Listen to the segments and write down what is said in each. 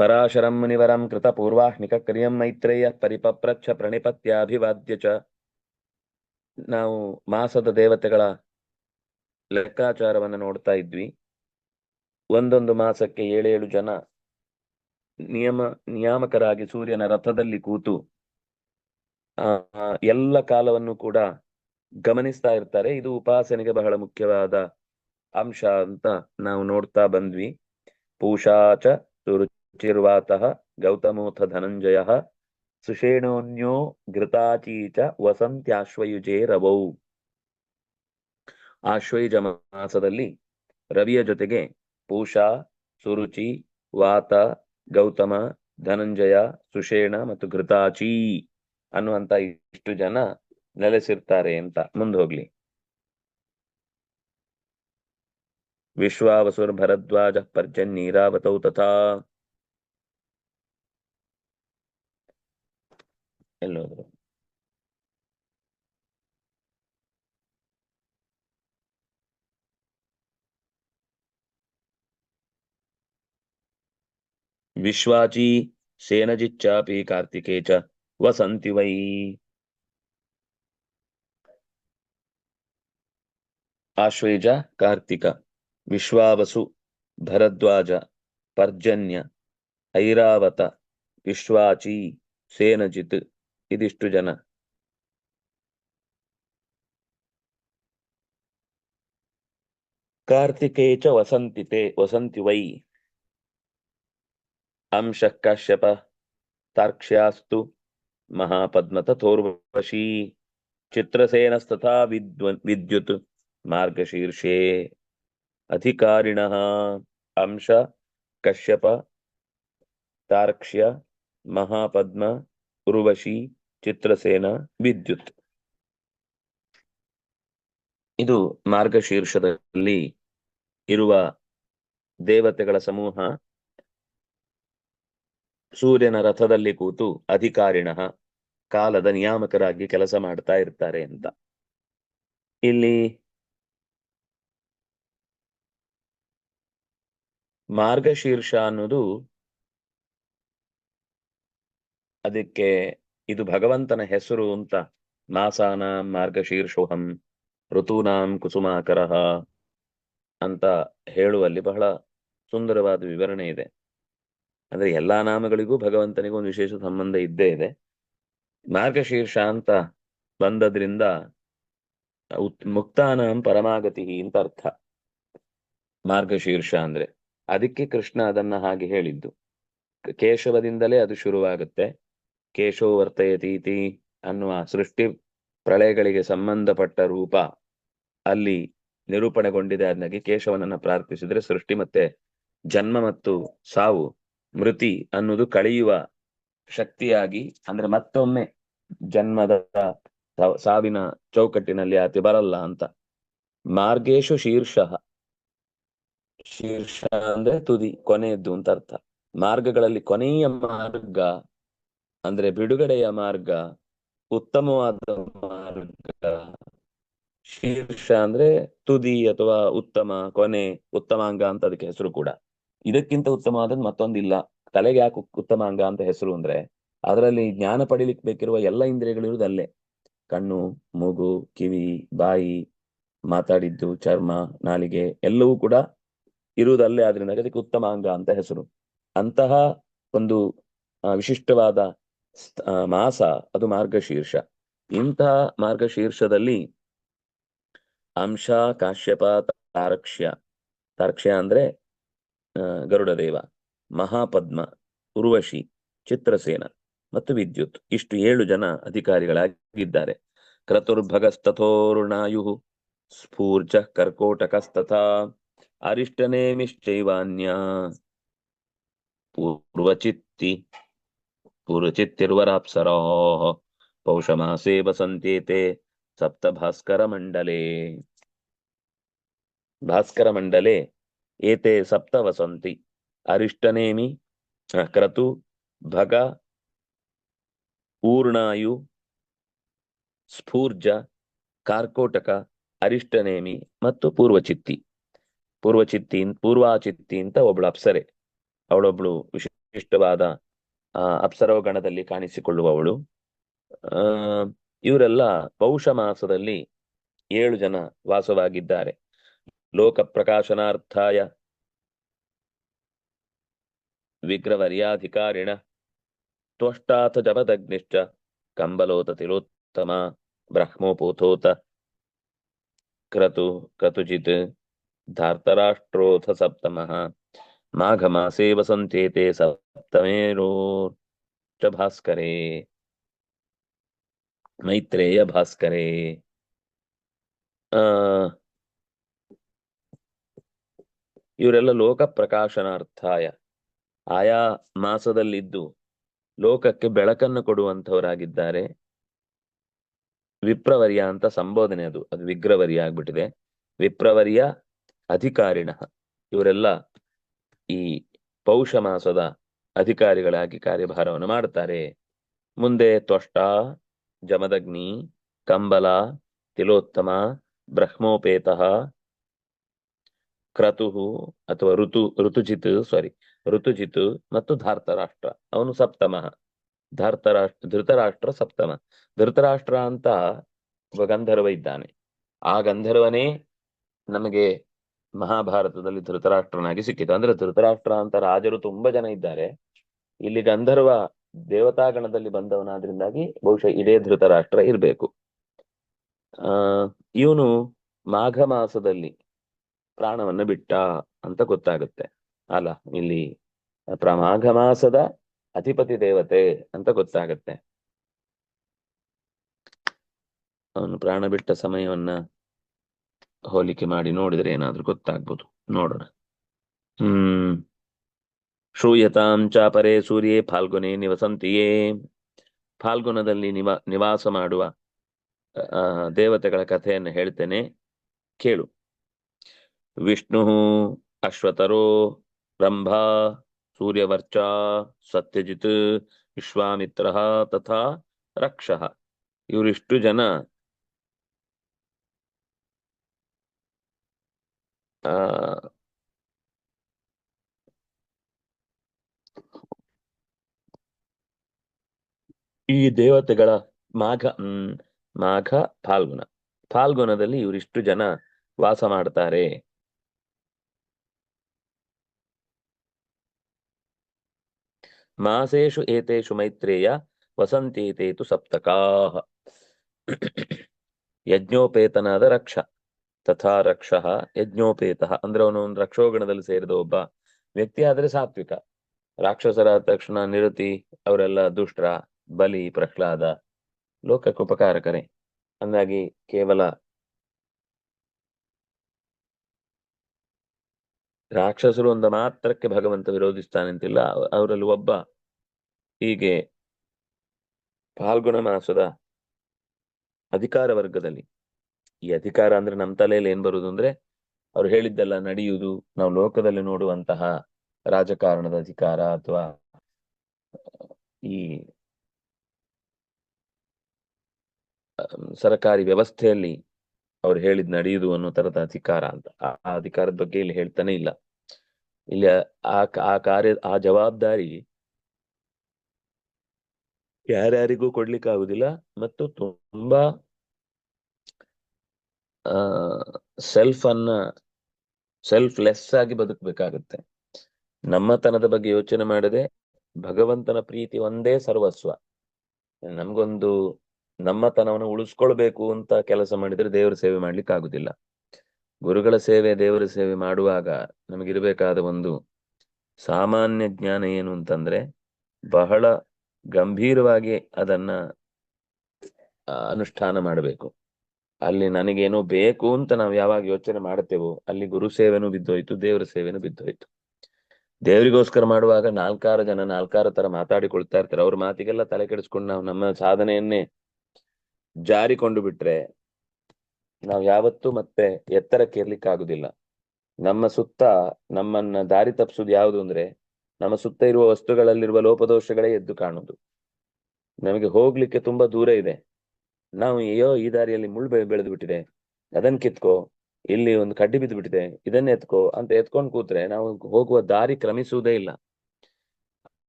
ಪರಾಶರಂ ಮುನಿವರಂ ಕೃತ ಪೂರ್ವಾಹ್ನಿಕ ಕ್ರಿಯಂ ಮೈತ್ರೇಯ ಪರಿಪಪ್ರಚ್ಛ ಪ್ರಣಿಪತ್ಯಾಭಿವಾದ್ಯ ಚ. ನಾವು ಮಾಸದ ದೇವತೆಗಳ ಲೆಕ್ಕಾಚಾರವನ್ನು ನೋಡ್ತಾ ಇದ್ವಿ. ಒಂದೊಂದು ಮಾಸಕ್ಕೆ 7 ಜನ ನಿಯಾಮಕರಾಗಿ ಸೂರ್ಯನ ರಥದಲ್ಲಿ ಕೂತು ಎಲ್ಲ ಕಾಲವನ್ನು ಕೂಡ ಗಮನಿಸ್ತಾ ಇರ್ತಾರೆ. ಇದು ಉಪಾಸನೆಗೆ ಬಹಳ ಮುಖ್ಯವಾದ ಅಂಶ ಅಂತ ನಾವು ನೋಡ್ತಾ ಬಂದ್ವಿ. ಪೂಷಾಚ ಸುರುಚಿರ್ವಾತಃ ಗೌತಮೋಥ ಧನಂಜಯ ಸುಷೇಣೋನ್ಯೋ ಘೃತಾಚೀಚ ವಸಂತ್ಯಾಶ್ವಯುಜೇ ರವೌ. ಆಶ್ವಯುಜ ಮಾಸದಲ್ಲಿ ರವಿಯ ಜೊತೆಗೆ ಪೂಷಾ, ಸುರುಚಿ, ವಾತ, ಗೌತಮ, ಧನಂಜಯ, ಸುಷೇಣ ಮತ್ತು ಘೃತಾಚಿ ಅನ್ನುವಂತ ಇಷ್ಟು ಜನ ನೆಲೆಸಿರ್ತಾರೆ ಅಂತ. ಮುಂದೆ ಹೋಗ್ಲಿ. ವಿಶ್ವಾವಸುರ್ ಭರದ್ವಾಜ ಪರ್ಜನ್ಯೀರಾವತೌ ತಥಾ. ಎಲ್ಲೋದ್ರು? ವಿಶ್ವಾಚಿ ಸೇನಜಿಚ್ಚಾಪಿ ಕಾರ್ತಿಕೇ ಚ ವಸಂತಿ ವೈ. ಆಶ್ವೇಜ, ಕಾರ್ತಿಕ, ವಿಶ್ವಾವಸು, ಭರದ್ವಾಜ, ಪರ್ಜನ್ಯ, ಐರಾವತ, ವಿಶ್ವಾಚಿ, ಸೇನಜಿತ್ ಇದಿಷ್ಟು ಜನ. ಕಾರ್ತಿಕೇ ಚ ವಸಂತಿತೆ ವಸಂತಿ ವೈ. ಅಂಶಃ ಕಾಶ್ಯಪ ತಾರ್ಕ್ಷ್ಯಾಸ್ತು ಮಹಾಪದ್ಮ ತಥೋರ್ವಶೀ ಚಿತ್ರಸೇನಸ್ತಥಾ ವಿದ್ಯುತ್ ಮಾರ್ಗಶೀರ್ಷೇ ಅಧಿಕಾರಿಣಃ. ಅಂಶ, ಕಶ್ಯಪ, ತಾರ್ಕ್ಷ್ಯ, ಮಹಾಪದ್ಮ, ಉರ್ವಶಿ, ಚಿತ್ರಸೇನ, ವಿದ್ಯುತ್. ಇದು ಮಾರ್ಗಶೀರ್ಷದಲ್ಲಿ ಇರುವ ದೇವತೆಗಳ ಸಮೂಹ. ಸೂರ್ಯನ ರಥದಲ್ಲಿ ಕೂತು ಅಧಿಕಾರಿಣಃ ಕಾಲದ ನಿಯಾಮಕರಾಗಿ ಕೆಲಸ ಮಾಡ್ತಾ ಇರ್ತಾರೆ ಅಂತ. ಇಲ್ಲಿ ಮಾರ್ಗಶೀರ್ಷ ಅನ್ನೋದು ಅದಕ್ಕೆ ಇದು ಭಗವಂತನ ಹೆಸರು ಅಂತ. ಮಾಸಾನಾಂ ಮಾರ್ಗಶೀರ್ಷೋಹಂ ಋತೂನಾಂ ಕುಸುಮಾಕರಃ ಅಂತ ಹೇಳುವಲ್ಲಿ ಬಹಳ ಸುಂದರವಾದ ವಿವರಣೆ ಇದೆ. ಅಂದ್ರೆ ಎಲ್ಲಾ ನಾಮಗಳಿಗೂ ಭಗವಂತನಿಗೂ ಒಂದು ವಿಶೇಷ ಸಂಬಂಧ ಇದ್ದೇ ಇದೆ. ಮಾರ್ಗಶೀರ್ಷ ಅಂತ ಬಂದದ್ರಿಂದ ಮುಕ್ತಾನಾಂ ಪರಮಾಗತಿ ಅಂತ ಅರ್ಥ ಮಾರ್ಗಶೀರ್ಷ ಅಂದ್ರೆ. ಅದಕ್ಕೆ ಕೃಷ್ಣ ಅದನ್ನ ಹಾಗೆ ಹೇಳಿದ್ದು. ಕೇಶವದಿಂದಲೇ ಅದು ಶುರುವಾಗುತ್ತೆ. ಕೇಶೋ ವರ್ತಯತೀತಿ ಅನ್ನುವ ಸೃಷ್ಟಿ ಪ್ರಳಯಗಳಿಗೆ ಸಂಬಂಧಪಟ್ಟ ರೂಪ ಅಲ್ಲಿ ನಿರೂಪಣೆಗೊಂಡಿದೆ. ಅದನ್ನಾಗಿ ಕೇಶವನನ್ನ ಪ್ರಾರ್ಥಿಸಿದ್ರೆ ಸೃಷ್ಟಿ ಮತ್ತೆ ಜನ್ಮ ಮತ್ತು ಸಾವು ಮೃತಿ ಅನ್ನೋದು ಕಳೆಯುವ ಶಕ್ತಿಯಾಗಿ, ಅಂದ್ರೆ ಮತ್ತೊಮ್ಮೆ ಜನ್ಮದ ಸಾವಿನ ಚೌಕಟ್ಟಿನಲ್ಲಿ ಆತಿ ಬರಲ್ಲ ಅಂತ. ಮಾರ್ಗೇಶು ಶೀರ್ಷಃ, ಶೀರ್ಷ ಅಂದ್ರೆ ತುದಿ, ಕೊನೆಯದ್ದು ಅಂತ ಅರ್ಥ. ಮಾರ್ಗಗಳಲ್ಲಿ ಕೊನೆಯ ಮಾರ್ಗ ಅಂದ್ರೆ ಬಿಡುಗಡೆಯ ಮಾರ್ಗ, ಉತ್ತಮವಾದ ಮಾರ್ಗ. ಶೀರ್ಷ ಅಂದ್ರೆ ತುದಿ ಅಥವಾ ಉತ್ತಮ, ಕೊನೆ, ಉತ್ತಮಾಂಗ ಅಂತ ಅದಕ್ಕೆ ಹೆಸರು ಕೂಡ. ಇದಕ್ಕಿಂತ ಉತ್ತಮವಾದದ್ದು ಮತ್ತೊಂದಿಲ್ಲ. ತಲೆಗೆ ಯಾಕೆ ಉತ್ತಮಾಂಗ ಅಂತ ಹೆಸರು ಅಂದ್ರೆ ಅದರಲ್ಲಿ ಜ್ಞಾನ ಪಡಿಲಿಕ್ಕೆ ಬೇಕಿರುವ ಎಲ್ಲ ಇಂದ್ರಿಯಗಳಿರುವುದು ಅಲ್ಲೇ. ಕಣ್ಣು, ಮೂಗು, ಕಿವಿ, ಬಾಯಿ, ಮಾತಾಡಿದ್ದು, ಚರ್ಮ, ನಾಲಿಗೆ ಎಲ್ಲವೂ ಕೂಡ ಇರುವುದಲ್ಲೇ. ಆದ್ರಿಂದ ಅದಕ್ಕೆ ಉತ್ತಮಾಂಗ ಅಂತ ಹೆಸರು. ಅಂತಹ ಒಂದು ವಿಶಿಷ್ಟವಾದ ಮಾಸ ಅದು ಮಾರ್ಗಶೀರ್ಷ. ಇಂತಹ ಮಾರ್ಗಶೀರ್ಷದಲ್ಲಿ ಅಂಶ, ಕಾಶ್ಯಪ, ತಾರ್ಕ್ಷ್ಯ, ತಾರ್ಕ್ಷ್ಯ ಅಂದ್ರೆ ಗರುಡದೇವ, ಮಹಾಪದ್ಮ, ಉರ್ವಶಿ, ಚಿತ್ರಸೇನ ಮತ್ತು ವಿದ್ಯುತ್ ಇಷ್ಟು 7 ಜನ ಅಧಿಕಾರಿಗಳಾಗಿದ್ದಾರೆ. ಕ್ರತುರ್ಭಗಸ್ತಥೋರ್ಣಾಯು ಸ್ಫೂರ್ಜ ಕರ್ಕೋಟಕಸ್ತಥಾ ಅರಿಷ್ಟನೇಮಿಶ್ಚೈವಾನ್ಯ ಪೂರ್ವಚಿತ್ತಿರ್ವರಾಪ್ಸರೋ ಪೌಷಮಾಸೇ ವಸಂತೇತೆ ಸಪ್ತ ಭಾಸ್ಕರ ಮಂಡಲೇ. ಭಾಸ್ಕರ ಮಂಡಲೆ ಏತೆ ಸಪ್ತ ವಸಂತಿ. ಅರಿಷ್ಟನೇಮಿ, ಕ್ರತು, ಭಗ, ಊರ್ಣಾಯು, ಸ್ಫೂರ್ಜ, ಕಾರ್ಕೋಟಕ, ಅರಿಷ್ಟನೇಮಿ ಮತ್ತು ಪೂರ್ವಾಚಿತ್ತಿ ಅಂತ ಒಬ್ಳು ಅಪ್ಸರೆ. ಅವಳೊಬ್ಳು ವಿಶಿಷ್ಟವಾದ ಅಪ್ಸರವಗಣದಲ್ಲಿ ಕಾಣಿಸಿಕೊಳ್ಳುವವಳು. ಆ ಇವರೆಲ್ಲ ಪೌಷ ಮಾಸದಲ್ಲಿ 7 ಜನ ವಾಸವಾಗಿದ್ದಾರೆ. ಲೋಕ ಪ್ರಕಾಶನಾರ್ಥಾಯ ವಿಗ್ರಹವರ್ಯಾಧಿಕಾರಿಣ ತ್ವಷ್ಟಾಥ ಜಪದಗ್ನಿಶ್ಚ ಕಂಬಲೋತ ತಿಲೋತ್ತಮ ಬ್ರಹ್ಮೋಪೂತೋತ ಕ್ರತುಜಿತ್ ಧಾರ್ತರಾಷ್ಟ್ರೋಥ ಸಪ್ತಮಃ ಮಾಘ ಮಾಸೇ ವಸಂತೇತೆ ಸಪ್ತಮೇರೋಶ್ಚ ಭಾಸ್ಕರೇ ಮೈತ್ರೇಯ ಭಾಸ್ಕರೇ. ಇವರೆಲ್ಲ ಲೋಕ ಪ್ರಕಾಶನಾರ್ಥಾಯ ಆಯಾ ಮಾಸದಲ್ಲಿದ್ದು ಲೋಕಕ್ಕೆ ಬೆಳಕನ್ನು ಕೊಡುವಂತವರಾಗಿದ್ದಾರೆ. ವಿಪ್ರವರ್ಯ ಅಂತ ಸಂಬೋಧನೆ, ಅದು ವಿಗ್ರಹವರ್ಯ ಆಗ್ಬಿಟ್ಟಿದೆ. ವಿಪ್ರವರ್ಯ ಅಧಿಕಾರಿಣ, ಇವರೆಲ್ಲ ಈ ಪೌಷ ಮಾಸದ ಅಧಿಕಾರಿಗಳಾಗಿ ಕಾರ್ಯಭಾರವನ್ನು ಮಾಡ್ತಾರೆ. ಮುಂದೆ ತ್ವಷ್ಟ, ಜಮದಗ್ನಿ, ಕಂಬಲ, ತಿಲೋತ್ತಮ, ಬ್ರಹ್ಮೋಪೇತ, ಕ್ರತುಹು ಅಥವಾ ಋತುಜಿತ್ ಮತ್ತು ಧಾರ್ತರಾಷ್ಟ್ರ. ಅವನು ಸಪ್ತಮ. ಧೃತರಾಷ್ಟ್ರ ಸಪ್ತಮ. ಧೃತರಾಷ್ಟ್ರ ಅಂತ ಒಬ್ಬ ಗಂಧರ್ವ ಇದ್ದಾನೆ. ಆ ಗಂಧರ್ವನೇ ನಮಗೆ ಮಹಾಭಾರತದಲ್ಲಿ ಧೃತರಾಷ್ಟ್ರನಾಗಿ ಸಿಕ್ಕಿತು. ಅಂದ್ರೆ ಧೃತರಾಷ್ಟ್ರ ಅಂತ ರಾಜರು ತುಂಬಾ ಜನ ಇದ್ದಾರೆ. ಇಲ್ಲಿ ಗಂಧರ್ವ ದೇವತಾಗಣದಲ್ಲಿ ಬಂದವನಾದ್ರಿಂದಾಗಿ ಬಹುಶಃ ಇದೇ ಧೃತರಾಷ್ಟ್ರ ಇರಬೇಕು. ಇವನು ಮಾಘ ಮಾಸದಲ್ಲಿ ಪ್ರಾಣವನ್ನ ಬಿಟ್ಟ ಅಂತ ಗೊತ್ತಾಗುತ್ತೆ ಅಲ್ಲ. ಇಲ್ಲಿ ಮಾಘ ಮಾಸದ ಅಧಿಪತಿ ದೇವತೆ ಅಂತ ಗೊತ್ತಾಗತ್ತೆ. ಅವನು ಪ್ರಾಣ ಬಿಟ್ಟ ಸಮಯವನ್ನ ಹೋಲಿಕೆ ಮಾಡಿ ನೋಡಿದ್ರೆ ಏನಾದ್ರೂ ಗೊತ್ತಾಗ್ಬೋದು. ನೋಡೋಣ. ಶ್ರೂಯತಾಂ ಚಾಪರೇ ಸೂರ್ಯೇ ಫಾಲ್ಗುನೇ ನಿವಸಂತಿಯೇ. ಫಾಲ್ಗುಣದಲ್ಲಿ ನಿವಾಸ ಮಾಡುವ ದೇವತೆಗಳ ಕಥೆಯನ್ನು ಹೇಳ್ತೇನೆ, ಕೇಳು. ವಿಷ್ಣು ಅಶ್ವತರೋ ರಂಭಾ ಸೂರ್ಯವರ್ಚ ಸತ್ಯಜಿತ್ ವಿಶ್ವಾಮಿತ್ರ ತಥಾ ರಕ್ಷಃ. ಇವರಿಷ್ಟು ಜನ ಈ ದೇವತೆಗಳ ಮಾಘ ಫಾಲ್ಗುಣದಲ್ಲಿ ಇವರಿಷ್ಟು ಜನ ವಾಸ ಮಾಡ್ತಾರೆ. ಮಾಸೇಶು ಏತೇಷು ಮೈತ್ರೇಯ ವಸಂತೇತೇತು ಸಪ್ತಕಾಹ. ಯಜ್ಞೋಪೇತನಾದ ರಕ್ಷ ತಥಾ ರಕ್ಷ ಯಜ್ಞೋಪೇತ ಅಂದ್ರೆ ಅವನು ಒಂದು ರಕ್ಷೋಗಣದಲ್ಲಿ ಸೇರಿದ ಒಬ್ಬ ವ್ಯಕ್ತಿ. ಆದ್ರೆ ಸಾತ್ವಿಕ. ರಾಕ್ಷಸರಾದ ತಕ್ಷಣ ನಿರುತಿ ಅವರೆಲ್ಲ ದುಷ್ಟ್ರ. ಬಲಿ, ಪ್ರಹ್ಲಾದ ಲೋಕಕ್ಕೆ ಉಪಕಾರಕರೇ. ಅಂದಾಗಿ ಕೇವಲ ರಾಕ್ಷಸರು ಒಂದು ಮಾತ್ರಕ್ಕೆ ಭಗವಂತ ವಿರೋಧಿಸ್ತಾನಂತಿಲ್ಲ, ಅವರಲ್ಲಿ ಒಬ್ಬ. ಹೀಗೆ ಫಾಲ್ಗುಣ ಮಾಸದ ಅಧಿಕಾರ ವರ್ಗದಲ್ಲಿ, ಈ ಅಧಿಕಾರ ಅಂದ್ರೆ ನಮ್ಮ ತಲೆಯಲ್ಲಿ ಏನ್ ಬರುವುದು ಅಂದ್ರೆ ಅವ್ರು ಹೇಳಿದ್ದೆಲ್ಲ ನಡೆಯುವುದು, ನಾವು ಲೋಕದಲ್ಲಿ ನೋಡುವಂತಹ ರಾಜಕಾರಣದ ಅಧಿಕಾರ ಅಥವಾ ಈ ಸರ್ಕಾರಿ ವ್ಯವಸ್ಥೆಯಲ್ಲಿ ಅವ್ರು ಹೇಳಿದ್ ನಡೆಯುವುದು ಅನ್ನೋ ತರದ ಅಧಿಕಾರ ಅಂತ. ಆ ಅಧಿಕಾರದ ಬಗ್ಗೆ ಇಲ್ಲಿ ಹೇಳ್ತಾನೆ ಇಲ್ಲ. ಇಲ್ಲಿ ಆ ಕಾರ್ಯ, ಆ ಜವಾಬ್ದಾರಿ ಯಾರ್ಯಾರಿಗೂ ಕೊಡ್ಲಿಕ್ಕೆ ಆಗುದಿಲ್ಲ. ಮತ್ತು ತುಂಬಾ ಸೆಲ್ಫ್ಲೆಸ್ ಆಗಿ ಬದುಕಬೇಕಾಗುತ್ತೆ. ನಮ್ಮತನದ ಬಗ್ಗೆ ಯೋಚನೆ ಮಾಡದೆ ಭಗವಂತನ ಪ್ರೀತಿ ಒಂದೇ ಸರ್ವಸ್ವ. ನಮ್ಗೊಂದು ನಮ್ಮತನವನ್ನು ಉಳಿಸ್ಕೊಳ್ಬೇಕು ಅಂತ ಕೆಲಸ ಮಾಡಿದ್ರೆ ದೇವರ ಸೇವೆ ಮಾಡ್ಲಿಕ್ಕೆ ಆಗುದಿಲ್ಲ. ಗುರುಗಳ ಸೇವೆ, ದೇವರ ಸೇವೆ ಮಾಡುವಾಗ ನಮಗಿರ್ಬೇಕಾದ ಒಂದು ಸಾಮಾನ್ಯ ಜ್ಞಾನ ಏನು ಅಂತಂದ್ರೆ ಬಹಳ ಗಂಭೀರವಾಗಿ ಅದನ್ನ ಅನುಷ್ಠಾನ ಮಾಡಬೇಕು. ಅಲ್ಲಿ ನನಗೇನೋ ಬೇಕು ಅಂತ ನಾವು ಯಾವಾಗ ಯೋಚನೆ ಮಾಡ್ತೇವೋ ಅಲ್ಲಿ ಗುರು ಸೇವೆನೂ ಬಿದ್ದೋಯ್ತು, ದೇವರ ಸೇವೆನೂ ಬಿದ್ದೋಯ್ತು. ದೇವರಿಗೋಸ್ಕರ ಮಾಡುವಾಗ ನಾಲ್ಕಾರು ಜನ ನಾಲ್ಕಾರು ತರ ಮಾತಾಡಿಕೊಳ್ತಾ ಇರ್ತಾರೆ. ಅವ್ರ ಮಾತಿಗೆಲ್ಲ ತಲೆ ಕೆಡಿಸ್ಕೊಂಡು ನಾವು ನಮ್ಮ ಸಾಧನೆಯನ್ನೇ ಜಾರಿಕೊಂಡು ಬಿಟ್ರೆ ನಾವು ಯಾವತ್ತೂ ಮತ್ತೆ ಎತ್ತರಕ್ಕೆ ಇರ್ಲಿಕ್ಕಾಗುದಿಲ್ಲ. ನಮ್ಮ ಸುತ್ತ ನಮ್ಮನ್ನ ದಾರಿ ತಪ್ಪಿಸುದು ಯಾವುದು ಅಂದ್ರೆ ನಮ್ಮ ಸುತ್ತ ಇರುವ ವಸ್ತುಗಳಲ್ಲಿರುವ ಲೋಪದೋಷಗಳೇ ಎದ್ದು ಕಾಣುದು. ನಮಗೆ ಹೋಗ್ಲಿಕ್ಕೆ ತುಂಬಾ ದೂರ ಇದೆ. ನಾವು ಅಯ್ಯೋ ಈ ದಾರಿಯಲ್ಲಿ ಮುಳ್ಳು ಬೆಳೆದು ಬಿಟ್ಟಿದೆ, ಅದನ್ನ ಕಿತ್ಕೋ, ಇಲ್ಲಿ ಒಂದು ಕಡ್ಡಿ ಬಿದ್ದು ಬಿಟ್ಟಿದೆ, ಇದನ್ನ ಎತ್ಕೋ ಅಂತ ಎತ್ಕೊಂಡು ಕೂತ್ರೆ ನಾವು ಹೋಗುವ ದಾರಿ ಕ್ರಮಿಸುವುದೇ ಇಲ್ಲ.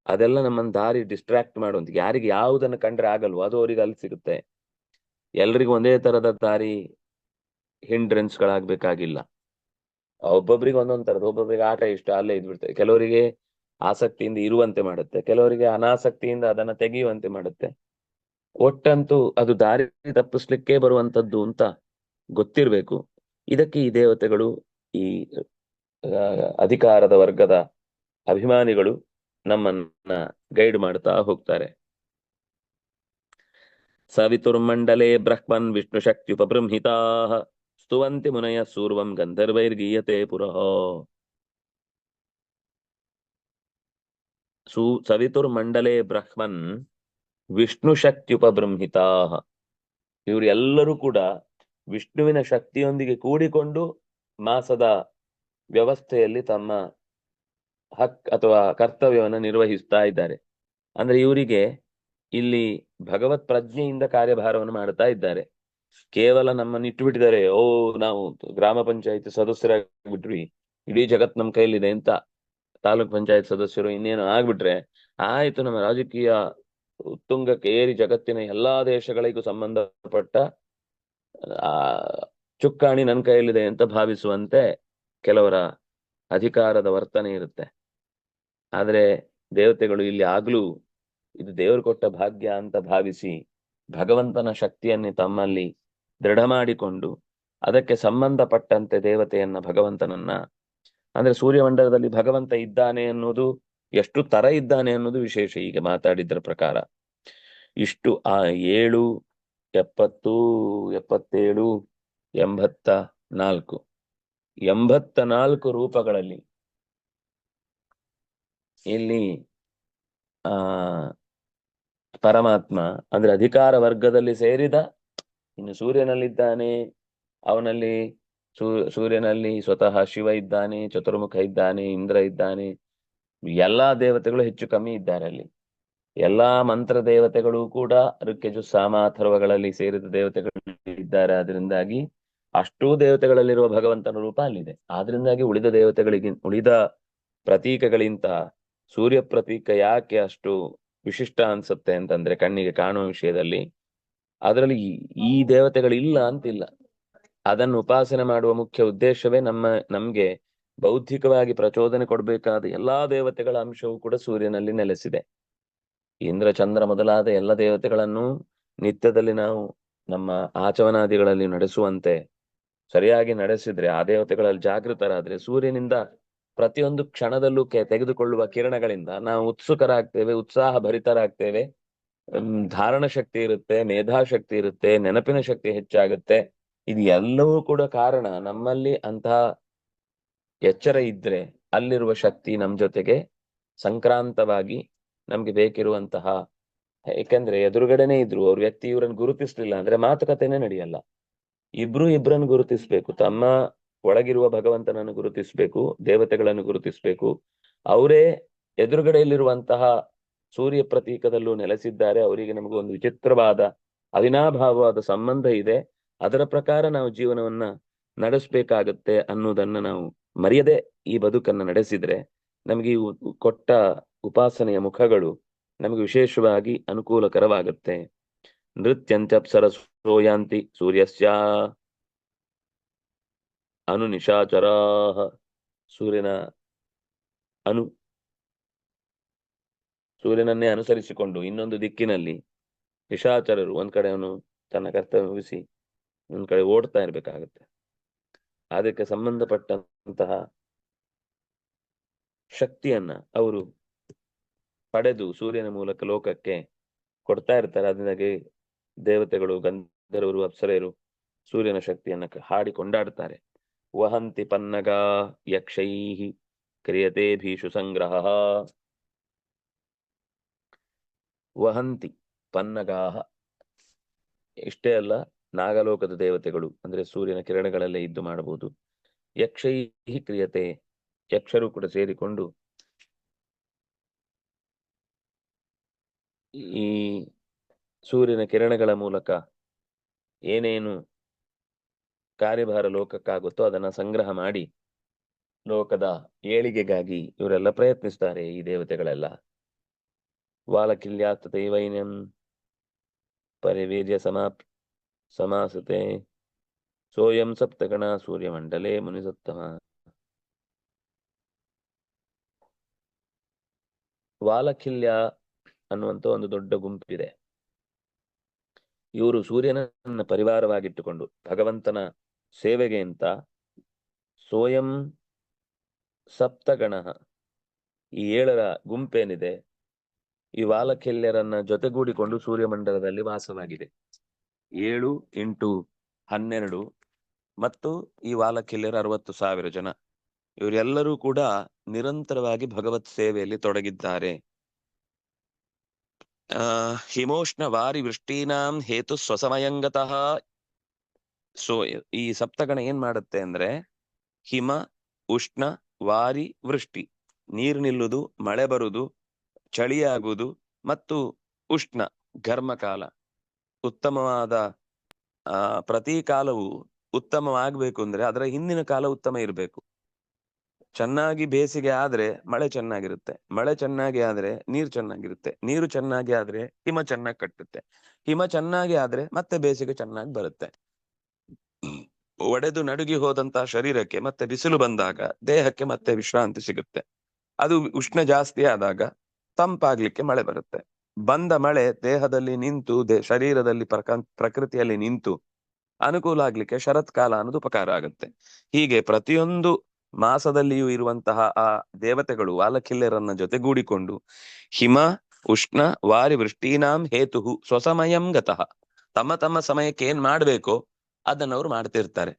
ಅದೆಲ್ಲ ನಮ್ಮನ್ನ ದಾರಿ ಡಿಸ್ಟ್ರಾಕ್ಟ್ ಮಾಡುವಂತ. ಯಾರಿಗೆ ಯಾವುದನ್ನು ಕಂಡ್ರೆ ಆಗಲ್ವೋ ಅದು ಅವರಿಗೆ ಅಲ್ಲಿ ಸಿಗುತ್ತೆ. ಎಲ್ರಿಗೂ ಒಂದೇ ತರದ ದಾರಿ ಹಿಂಡ್ರೆನ್ಸ್ ಗಳಾಗ್ಬೇಕಾಗಿಲ್ಲ. ಒಬ್ಬೊಬ್ರಿಗೆ ಒಂದೊಂದ್ ತರದ್ದು. ಒಬ್ಬೊಬ್ರಿಗೆ ಆಟ ಇಷ್ಟ, ಅಲ್ಲೇ ಇದ್ಬಿಡ್ತಾರೆ. ಕೆಲವರಿಗೆ ಆಸಕ್ತಿಯಿಂದ ಇರುವಂತೆ ಮಾಡುತ್ತೆ, ಕೆಲವರಿಗೆ ಅನಾಸಕ್ತಿಯಿಂದ ಅದನ್ನ ತೆಗೆಯುವಂತೆ ಮಾಡುತ್ತೆ. ಒಟ್ಟಂತೂ ಅದು ದಾರಿ ತಪ್ಪಿಸ್ಲಿಕ್ಕೆ ಬರುವಂತದ್ದು ಅಂತ ಗೊತ್ತಿರ್ಬೇಕು. ಇದಕ್ಕೆ ಈ ದೇವತೆಗಳು, ಈ ಅಧಿಕಾರದ ವರ್ಗದ ಅಭಿಮಾನಿಗಳು ನಮ್ಮನ್ನ ಗೈಡ್ ಮಾಡ್ತಾ ಹೋಗ್ತಾರೆ. ಸವಿತುರ್ಮಂಡಲೇ ಬ್ರಹ್ಮನ್ ವಿಷ್ಣು ಶಕ್ತಿ ಉಪಬೃಂಹಿತಾ ಸ್ತುವಂತಿ ಮುನಯ ಸೂರ್ವಂ ಗಂಧರ್ವೈರ್ಗೀಯತೆ ಪುರಃ. ಸವಿತುರ್ಮಂಡಲೇ ಬ್ರಹ್ಮನ್ ವಿಷ್ಣು ಶಕ್ತಿ ಉಪಬೃಂಹಿತಾ. ಇವರು ಎಲ್ಲರೂ ಕೂಡ ವಿಷ್ಣುವಿನ ಶಕ್ತಿಯೊಂದಿಗೆ ಕೂಡಿಕೊಂಡು ಮಾಸದ ವ್ಯವಸ್ಥೆಯಲ್ಲಿ ತಮ್ಮ ಅಥವಾ ಕರ್ತವ್ಯವನ್ನು ನಿರ್ವಹಿಸ್ತಾ ಇದ್ದಾರೆ. ಅಂದ್ರೆ ಇವರಿಗೆ ಇಲ್ಲಿ ಭಗವತ್ ಪ್ರಜ್ಞೆಯಿಂದ ಕಾರ್ಯಭಾರವನ್ನು ಮಾಡ್ತಾ ಇದ್ದಾರೆ. ಕೇವಲ ನಮ್ಮನ್ನು ಇಟ್ಟುಬಿಟ್ಟಿದ್ದಾರೆ, ಓ ನಾವು ಗ್ರಾಮ ಪಂಚಾಯತ್ ಸದಸ್ಯರಾಗ್ಬಿಟ್ವಿ, ಇಡೀ ಜಗತ್ ನಮ್ಮ ಕೈಲಿದೆ ಅಂತ ತಾಲೂಕ್ ಪಂಚಾಯತ್ ಸದಸ್ಯರು ಇನ್ನೇನು ಆಗ್ಬಿಟ್ರೆ ಆಯ್ತು, ನಮ್ಮ ರಾಜಕೀಯ ಉತ್ತುಂಗಕ್ಕೆ ಏರಿ ಜಗತ್ತಿನ ಎಲ್ಲಾ ದೇಶಗಳಿಗೂ ಸಂಬಂಧಪಟ್ಟ ಆ ಚುಕ್ಕಾಣಿ ನನ್ನ ಕೈಯಲ್ಲಿದೆ ಅಂತ ಭಾವಿಸುವಂತೆ ಕೆಲವರ ಅಧಿಕಾರದ ವರ್ತನೆ ಇರುತ್ತೆ. ಆದ್ರೆ ದೇವತೆಗಳು ಇಲ್ಲಿ ಆಗ್ಲೂ ಇದು ದೇವರು ಕೊಟ್ಟ ಭಾಗ್ಯ ಅಂತ ಭಾವಿಸಿ ಭಗವಂತನ ಶಕ್ತಿಯನ್ನೇ ತಮ್ಮಲ್ಲಿ ದೃಢ ಮಾಡಿಕೊಂಡು ಅದಕ್ಕೆ ಸಂಬಂಧಪಟ್ಟಂತೆ ದೇವತೆಯನ್ನ, ಭಗವಂತನನ್ನ, ಅಂದ್ರೆ ಸೂರ್ಯಮಂಡಲದಲ್ಲಿ ಭಗವಂತ ಇದ್ದಾನೆ ಅನ್ನೋದು, ಎಷ್ಟು ತರ ಇದ್ದಾನೆ ಅನ್ನೋದು ವಿಶೇಷ. ಈಗ ಮಾತಾಡಿದ್ರ ಪ್ರಕಾರ ಇಷ್ಟು 7, 70, 77, 84 84 ರೂಪಗಳಲ್ಲಿ ಇಲ್ಲಿ ಆ ಪರಮಾತ್ಮ ಅಂದ್ರೆ ಅಧಿಕಾರ ವರ್ಗದಲ್ಲಿ ಸೇರಿದ, ಇನ್ನು ಸೂರ್ಯನಲ್ಲಿದ್ದಾನೆ, ಅವನಲ್ಲಿ ಸೂರ್ಯನಲ್ಲಿ ಸ್ವತಃ ಶಿವ ಇದ್ದಾನೆ, ಚತುರ್ಮುಖ ಇದ್ದಾನೆ, ಇಂದ್ರ ಇದ್ದಾನೆ, ಎಲ್ಲಾ ದೇವತೆಗಳು ಹೆಚ್ಚು ಕಮ್ಮಿ ಇದ್ದಾರೆ ಅಲ್ಲಿ. ಎಲ್ಲಾ ಮಂತ್ರ ದೇವತೆಗಳು ಕೂಡ ಋಕ್ಯಜು ಸಾಮ ಅಥರ್ವಗಳಲ್ಲಿ ಸೇರಿದ ದೇವತೆಗಳು ಇದ್ದಾರೆ. ಅದರಿಂದಾಗಿ ಅಷ್ಟೂ ದೇವತೆಗಳಲ್ಲಿರುವ ಭಗವಂತನ ರೂಪ ಅಲ್ಲಿದೆ. ಆದ್ರಿಂದಾಗಿ ಉಳಿದ ಪ್ರತೀಕಗಳಿಂತ ಸೂರ್ಯ ಪ್ರತೀಕ ಯಾಕೆ ಅಷ್ಟು ವಿಶಿಷ್ಟ ಅನ್ಸುತ್ತೆ ಅಂತಂದ್ರೆ, ಕಣ್ಣಿಗೆ ಕಾಣುವ ವಿಷಯದಲ್ಲಿ ಅದರಲ್ಲಿ ಈ ದೇವತೆಗಳಿಲ್ಲ ಅಂತಿಲ್ಲ. ಅದನ್ನು ಉಪಾಸನೆ ಮಾಡುವ ಮುಖ್ಯ ಉದ್ದೇಶವೇ ನಮ್ಗೆ ಬೌದ್ಧಿಕವಾಗಿ ಪ್ರಚೋದನೆ ಕೊಡಬೇಕಾದ ಎಲ್ಲಾ ದೇವತೆಗಳ ಅಂಶವೂ ಕೂಡ ಸೂರ್ಯನಲ್ಲಿ ನೆಲೆಸಿದೆ. ಇಂದ್ರ ಚಂದ್ರ ಮೊದಲಾದ ಎಲ್ಲ ದೇವತೆಗಳನ್ನು ನಿತ್ಯದಲ್ಲಿ ನಾವು ನಮ್ಮ ಆಚಮನಾದಿಗಳಲ್ಲಿ ನಡೆಸುವಂತೆ ಸರಿಯಾಗಿ ನಡೆಸಿದ್ರೆ, ಆ ದೇವತೆಗಳಲ್ಲಿ ಜಾಗೃತರಾದ್ರೆ, ಸೂರ್ಯನಿಂದ ಪ್ರತಿಯೊಂದು ಕ್ಷಣದಲ್ಲೂ ತೆಗೆದುಕೊಳ್ಳುವ ಕಿರಣಗಳಿಂದ ನಾವು ಉತ್ಸುಕರಾಗ್ತೇವೆ, ಉತ್ಸಾಹ ಭರಿತರಾಗ್ತೇವೆ, ಧಾರಣ ಶಕ್ತಿ ಇರುತ್ತೆ, ಮೇಧಾಶಕ್ತಿ ಇರುತ್ತೆ, ನೆನಪಿನ ಶಕ್ತಿ ಹೆಚ್ಚಾಗುತ್ತೆ. ಇದು ಎಲ್ಲವೂ ಕೂಡ ಕಾರಣ ನಮ್ಮಲ್ಲಿ ಅಂತಹ ಎಚ್ಚರ ಇದ್ರೆ ಅಲ್ಲಿರುವ ಶಕ್ತಿ ನಮ್ ಜೊತೆಗೆ ಸಂಕ್ರಾಂತವಾಗಿ ನಮ್ಗೆ ಬೇಕಿರುವಂತಹ, ಯಾಕೆಂದ್ರೆ ಎದುರುಗಡೆನೆ ಇದ್ರು ಅವ್ರ ವ್ಯಕ್ತಿ ಇವ್ರನ್ನ ಗುರುತಿಸ್ಲಿಲ್ಲ ಅಂದ್ರೆ ಮಾತುಕತೆನೇ ನಡೆಯಲ್ಲ. ಇಬ್ರನ್ನ ಗುರುತಿಸ್ಬೇಕು, ತಮ್ಮ ಒಳಗಿರುವ ಭಗವಂತನನ್ನು ಗುರುತಿಸ್ಬೇಕು, ದೇವತೆಗಳನ್ನು ಗುರುತಿಸ್ಬೇಕು. ಅವರೇ ಎದುರುಗಡೆಯಲ್ಲಿರುವಂತಹ ಸೂರ್ಯ ಪ್ರತೀಕದಲ್ಲೂ ನೆಲೆಸಿದ್ದಾರೆ. ಅವರಿಗೆ ನಮಗೂ ಒಂದು ವಿಚಿತ್ರವಾದ ಅವಿನಾಭಾವವಾದ ಸಂಬಂಧ ಇದೆ. ಅದರ ಪ್ರಕಾರ ನಾವು ಜೀವನವನ್ನ ನಡೆಸಬೇಕಾಗತ್ತೆ ಅನ್ನೋದನ್ನ ನಾವು ಮರೆಯದೆ ಈ ಬದುಕನ್ನ ನಡೆಸಿದ್ರೆ ನಮಗೆ ಈ ಕೊಟ್ಟ ಉಪಾಸನೆಯ ಮುಖಗಳು ನಮಗೆ ವಿಶೇಷವಾಗಿ ಅನುಕೂಲಕರವಾಗುತ್ತೆ. ನೃತ್ಯಂತ್ಯಪ್ಸರಸೋ ಯಾಂತಿ ಸೂರ್ಯಸ್ಯ ಅನು ನಿಶಾಚರಾ. ಸೂರ್ಯನ ಸೂರ್ಯನನ್ನೇ ಅನುಸರಿಸಿಕೊಂಡು ಇನ್ನೊಂದು ದಿಕ್ಕಿನಲ್ಲಿ ನಿಶಾಚರರು ಒಂದ್ ಕಡೆ ಅವನು ತನ್ನ ಕರ್ತವ್ಯ ಮುಗಿಸಿ ಒಂದ್ ಕಡೆ ಓಡ್ತಾ ಇರ್ಬೇಕಾಗತ್ತೆ. ಅದಕ್ಕೆ ಸಂಬಂಧಪಟ್ಟಂತಹ ಶಕ್ತಿಯನ್ನ ಅವರು ಪಡೆದು ಸೂರ್ಯನ ಮೂಲಕ ಲೋಕಕ್ಕೆ ಕೊಡ್ತಾ ಇರ್ತಾರೆ. ಅದರಿಂದಾಗಿ ದೇವತೆಗಳು, ಗಂಧರ್ವರು, ಅಪ್ಸರೆಯರು ಸೂರ್ಯನ ಶಕ್ತಿಯನ್ನ ಹಾಡಿ ಕೊಂಡಾಡ್ತಾರೆ. ವಹಂತಿ ಪನ್ನಗ ಯಕ್ಷೈ ಕ್ರಿಯತೆ ಭೀಷು ಸಂಗ್ರಹ. ವಹಂತಿ ಪನ್ನಗಾಹ. ಇಷ್ಟೇ ಅಲ್ಲ, ನಾಗಲೋಕದ ದೇವತೆಗಳು ಅಂದ್ರೆ ಸೂರ್ಯನ ಕಿರಣಗಳಲ್ಲೇ ಇದ್ದು ಮಾಡಬಹುದು. ಯಕ್ಷೈ ಕ್ರಿಯತೆ, ಯಕ್ಷರು ಕೂಡ ಸೇರಿಕೊಂಡು ಈ ಸೂರ್ಯನ ಕಿರಣಗಳ ಮೂಲಕ ಏನೇನು ಕಾರ್ಯಭಾರ ಲೋಕಕ್ಕಾಗುತ್ತೋ ಅದನ್ನ ಸಂಗ್ರಹ ಮಾಡಿ ಲೋಕದ ಏಳಿಗೆಗಾಗಿ ಇವರೆಲ್ಲ ಪ್ರಯತ್ನಿಸ್ತಾರೆ, ಈ ದೇವತೆಗಳೆಲ್ಲ. ವಾಲಕಿಲ್ಯಾ ತಥೈವೈನಂ ಪರಿವೀರ್ಯ ಸಮಾಸತೆ ಸೋಯಂ ಸಪ್ತಗಣ ಸೂರ್ಯಮಂಡಲೇ ಮುನಿಸತ್ತಮ. ವಾಲಕಿಲ್ಯ ಅನ್ನುವಂತ ಒಂದು ದೊಡ್ಡ ಗುಂಪಿದೆ. ಇವರು ಸೂರ್ಯನನ್ನ ಪರಿವಾರವಾಗಿಟ್ಟುಕೊಂಡು ಭಗವಂತನ ಸೇವೆಗೆ ಅಂತ ಸೋಯಂ ಸಪ್ತಗಣ, ಈ 7ರ ಗುಂಪೇನಿದೆ, ಈ ವಾಲಕಿಲ್ಯರನ್ನ ಜೊತೆಗೂಡಿಕೊಂಡು ಸೂರ್ಯಮಂಡಲದಲ್ಲಿ ವಾಸವಾಗಿದೆ. 7 × 12 ಮತ್ತು ಈ ವಾಲಕಿಲ್ಯರು 60,000 ಜನ. ಇವರೆಲ್ಲರೂ ಕೂಡ ನಿರಂತರವಾಗಿ ಭಗವತ್ ಸೇವೆಯಲ್ಲಿ ತೊಡಗಿದ್ದಾರೆ. ಹಿಮೋಷ್ಣ ವಾರಿ ವೃಷ್ಟೀನಾಂ ಹೇತು ಸ್ವಸಮಯಂಗತಃ. ಸೊ ಈ ಸಪ್ತಗಣ ಏನ್ ಮಾಡುತ್ತೆ ಅಂದ್ರೆ ಹಿಮ, ಉಷ್ಣ, ವಾರಿ, ವೃಷ್ಟಿ, ನೀರು ನಿಲ್ಲುವುದು, ಮಳೆ ಬರುವುದು, ಚಳಿಯಾಗುವುದು ಮತ್ತು ಉಷ್ಣ ಘರ್ಮಕಾಲ, ಉತ್ತಮವಾದ ಪ್ರತಿ ಕಾಲವು ಉತ್ತಮವಾಗಬೇಕು ಅಂದ್ರೆ ಅದರ ಹಿಂದಿನ ಕಾಲ ಉತ್ತಮ ಇರಬೇಕು. ಚೆನ್ನಾಗಿ ಬೇಸಿಗೆ ಆದ್ರೆ ಮಳೆ ಚೆನ್ನಾಗಿರುತ್ತೆ, ಮಳೆ ಚೆನ್ನಾಗಿ ಆದ್ರೆ ನೀರು ಚೆನ್ನಾಗಿರುತ್ತೆ, ನೀರು ಚೆನ್ನಾಗಿ ಆದ್ರೆ ಹಿಮ ಚೆನ್ನಾಗಿ ಕಟ್ಟುತ್ತೆ, ಹಿಮ ಚೆನ್ನಾಗಿ ಆದ್ರೆ ಮತ್ತೆ ಬೇಸಿಗೆ ಚೆನ್ನಾಗಿ ಬರುತ್ತೆ. ಒಡೆದು ನಡುಗಿ ಹೋದಂತಹ ಶರೀರಕ್ಕೆ ಮತ್ತೆ ಬಿಸಿಲು ಬಂದಾಗ ದೇಹಕ್ಕೆ ಮತ್ತೆ ವಿಶ್ರಾಂತಿ ಸಿಗುತ್ತೆ. ಅದು ಉಷ್ಣ ಜಾಸ್ತಿ ಆದಾಗ ತಂಪಾಗ್ಲಿಕ್ಕೆ ಮಳೆ ಬರುತ್ತೆ. ಬಂದ ಮಳೆ ದೇಹದಲ್ಲಿ ನಿಂತು ಶರೀರದಲ್ಲಿ ಪ್ರಕೃತಿಯಲ್ಲಿ ನಿಂತು ಅನುಕೂಲ ಆಗ್ಲಿಕ್ಕೆ ಶರತ್ಕಾಲ ಅನ್ನೋದು ಉಪಕಾರ ಆಗುತ್ತೆ. ಹೀಗೆ ಪ್ರತಿಯೊಂದು ಮಾಸದಲ್ಲಿಯೂ ಇರುವಂತಹ ಆ ದೇವತೆಗಳು ವಾಲಕಿಲ್ಯರನ್ನ ಜೊತೆಗೂಡಿಕೊಂಡು ಹಿಮ, ಉಷ್ಣ, ವಾರಿ, ವೃಷ್ಟೀನಾಂ ಹೇತು ಸ್ವಸಮಯಂ ಗತಃ, ತಮ್ಮ ತಮ್ಮ ಸಮಯಕ್ಕೆ ಏನ್ ಮಾಡ್ಬೇಕೋ ಅದನ್ನ ಅವ್ರು ಮಾಡ್ತಿರ್ತಾರೆ.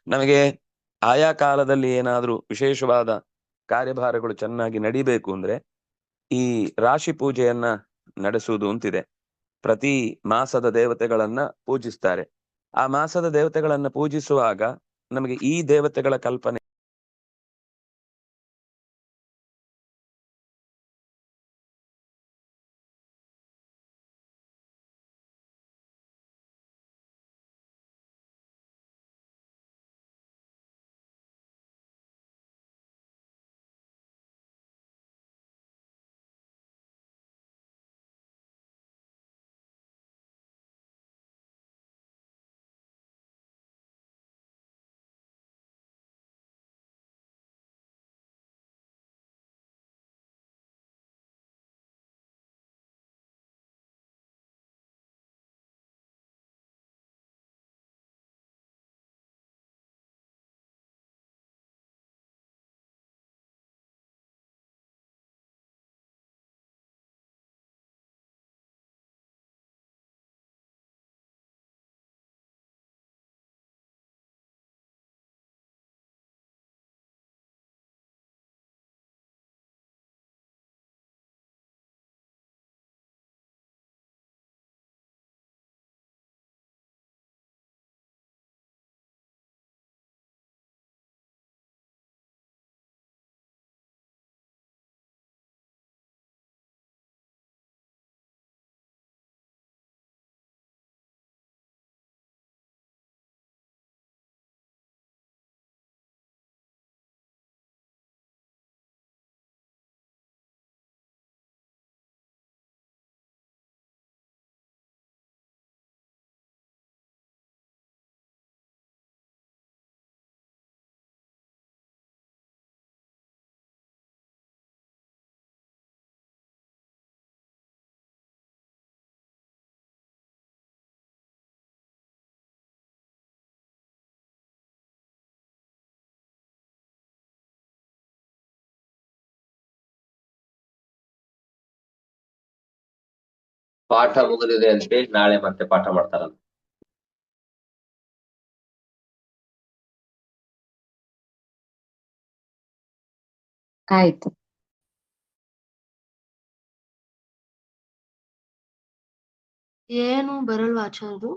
ನಮಗೆ ಆಯಾ ಕಾಲದಲ್ಲಿ ಏನಾದ್ರೂ ವಿಶೇಷವಾದ ಕಾರ್ಯಭಾರಗಳು ಚೆನ್ನಾಗಿ ನಡಿಬೇಕು ಅಂದ್ರೆ ಈ ರಾಶಿ ಪೂಜೆಯನ್ನ ನಡೆಸುವುದು ಅಂತಿದೆ. ಪ್ರತಿ ಮಾಸದ ದೇವತೆಗಳನ್ನ ಪೂಜಿಸ್ತಾರೆ. ಆ ಮಾಸದ ದೇವತೆಗಳನ್ನ ಪೂಜಿಸುವಾಗ ನಮಗೆ ಈ ದೇವತೆಗಳ ಕಲ್ಪನೆ ಪಾಠ ಮುಗಿದಿದೆ ಅಂತೇಳಿ ನಾಳೆ ಮತ್ತೆ ಪಾಠ ಮಾಡ್ತಾರಂತ. ಆಯ್ತು. ಏನು ಬರಲ್ವಾ ಆಚಾರ್ಯರು?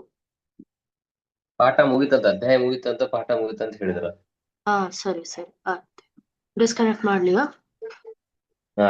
ಪಾಠ ಮುಗಿತಂತ, ಅಧ್ಯಾಯ ಮುಗಿತಂತ, ಪಾಠ ಮುಗಿತಂತ ಹೇಳಿದ್ರ. ಸರಿ ಸರಿ ಆಯ್ತು. ಡಿಸ್ಕನೆಕ್ಟ್ ಮಾಡ್ಲಿವಾ? ಹಾ